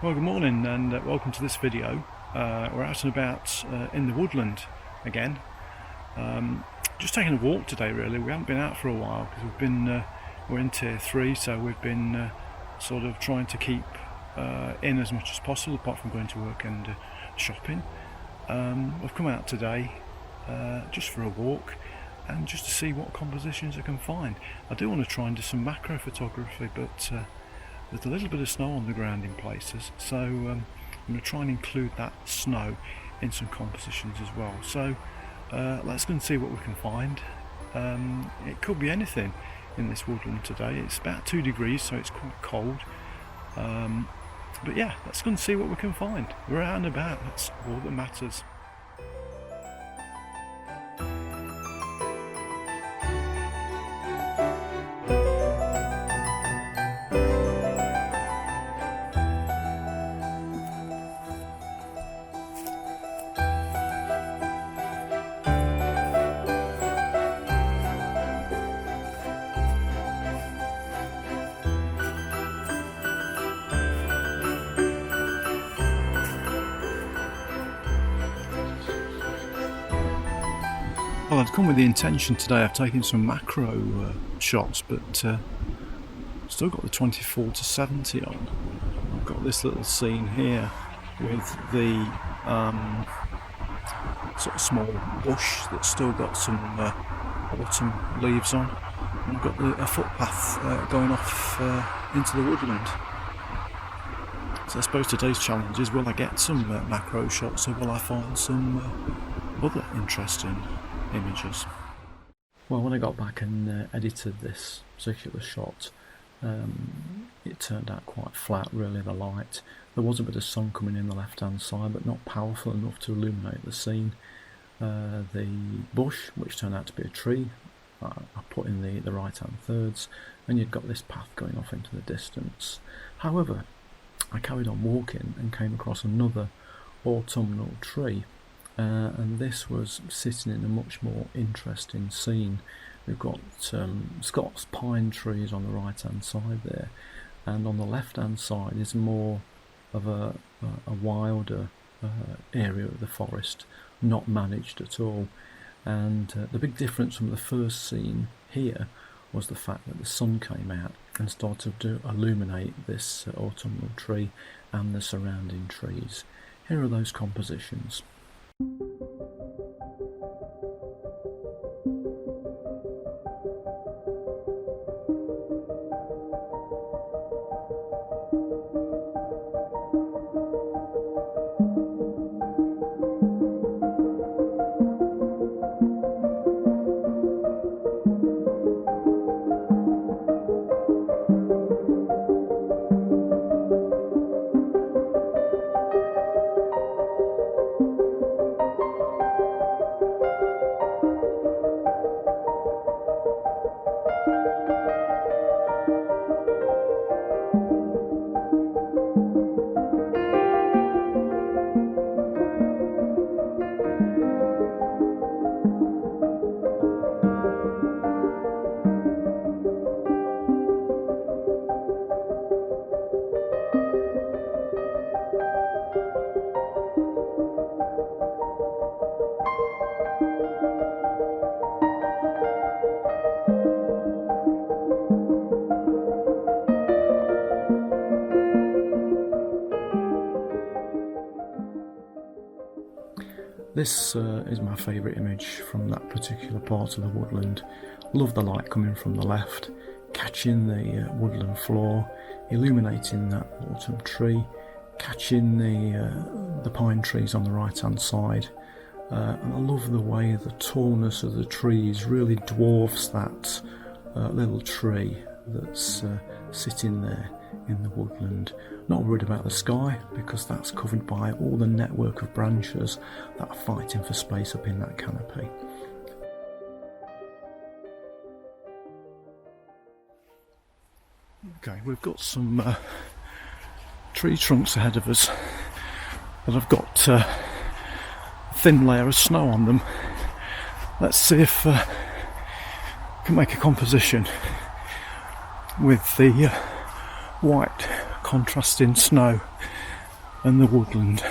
Well, good morning and welcome to this video. We're out and about in the woodland again. Just taking a walk today really. We haven't been out for a while because we're in tier 3, so we've been sort of trying to keep in as much as possible apart from going to work and shopping. I've come out today just for a walk and just to see what compositions I can find. I do want to try and do some macro photography, but there's a little bit of snow on the ground in places, so I'm going to try and include that snow in some compositions as well. So let's go and see what we can find. It could be anything in this woodland today. It's about 2 degrees, so it's quite cold. But yeah, let's go and see what we can find. We're out and about, that's all that matters. Well, I've come with the intention today of taking some macro shots, but still got the 24 to 70 on. I've got this little scene here with the sort of small bush that's still got some autumn leaves on, and I've got a footpath going off into the woodland. So I suppose today's challenge is, will I get some macro shots, or will I find some other interesting images? Well, when I got back and edited this particular shot, it turned out quite flat really, the light. There was a bit of sun coming in the left hand side, but not powerful enough to illuminate the scene. The bush, which turned out to be a tree, I put in the right hand thirds, and you've got this path going off into the distance. However, I carried on walking and came across another autumnal tree. And this was sitting in a much more interesting scene. We've got Scots pine trees on the right hand side there, and on the left hand side is more of a wilder area of the forest, not managed at all. And the big difference from the first scene here was the fact that the sun came out and started to illuminate this autumnal tree and the surrounding trees. Here are those compositions. This is my favourite image from that particular part of the woodland. Love the light coming from the left, catching the woodland floor, illuminating that autumn tree, catching the pine trees on the right hand side. And I love the way the tallness of the trees really dwarfs that little tree that's sitting there in the woodland. Not worried about the sky because that's covered by all the network of branches that are fighting for space up in that canopy. Okay, we've got some tree trunks ahead of us that have got a thin layer of snow on them. Let's see if we can make a composition with the white contrasting snow and the woodland.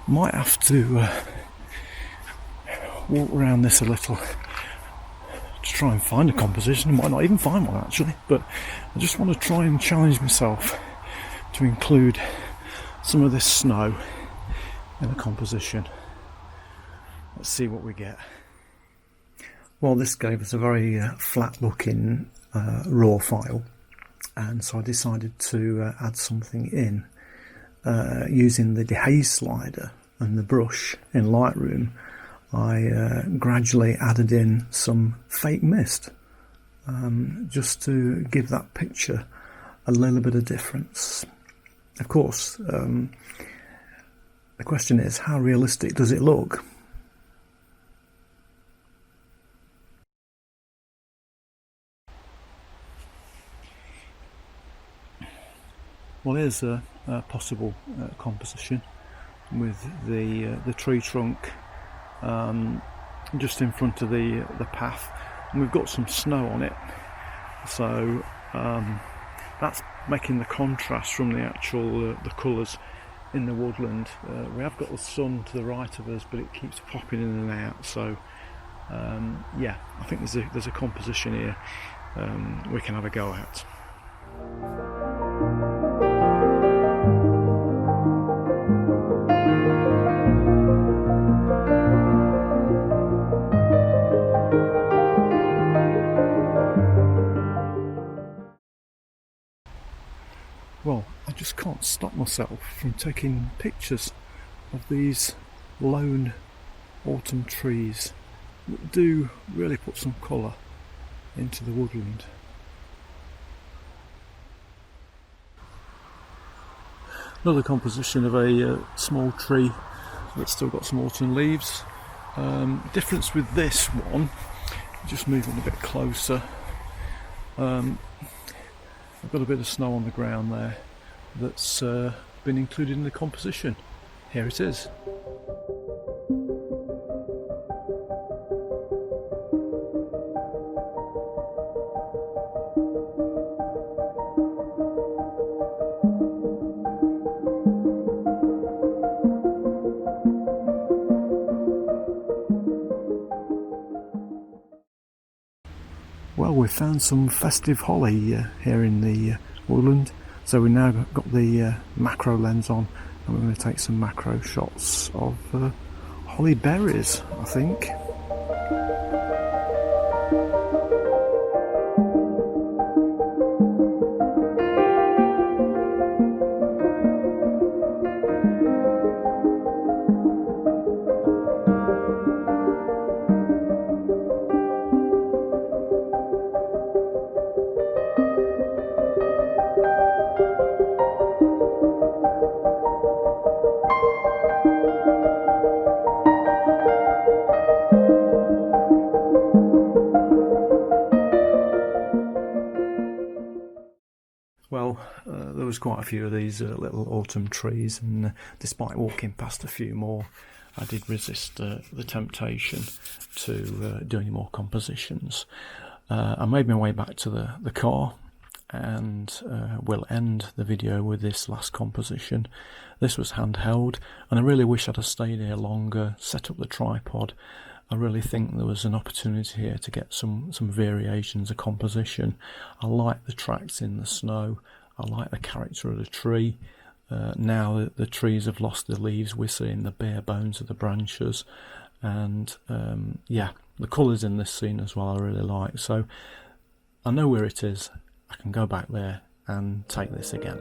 Might have to walk around this a little to try and find a composition. I might not even find one actually, but I just want to try and challenge myself to include some of this snow in a composition. Let's see what we get. Well, this gave us a very flat looking raw file, and so I decided to add something in using the dehaze slider and the brush in Lightroom. I gradually added in some fake mist just to give that picture a little bit of difference. Of course, the question is, how realistic does it look? Well, here's a possible composition with the tree trunk just in front of the path, and we've got some snow on it, so that's making the contrast from the actual the colours in the woodland. We have got the sun to the right of us, but it keeps popping in and out, so yeah, I think there's a composition here we can have a go at. Well, I just can't stop myself from taking pictures of these lone autumn trees that do really put some colour into the woodland. Another composition of a small tree that's still got some autumn leaves. Difference with this one, just moving a bit closer, I've got a bit of snow on the ground there that's been included in the composition. Here it is. Well, we've found some festive holly here in the woodland, so we've now got the macro lens on, and we're going to take some macro shots of holly berries, I think. Well, there was quite a few of these little autumn trees, and despite walking past a few more, I did resist the temptation to do any more compositions. I made my way back to the car, and we'll end the video with this last composition. This was handheld, and I really wish I'd have stayed here longer, set up the tripod. I really think there was an opportunity here to get some variations of composition. I like the tracks in the snow, I like the character of the tree. Now that the trees have lost their leaves, we're seeing the bare bones of the branches, and yeah, the colours in this scene as well I really like. So I know where it is, I can go back there and take this again.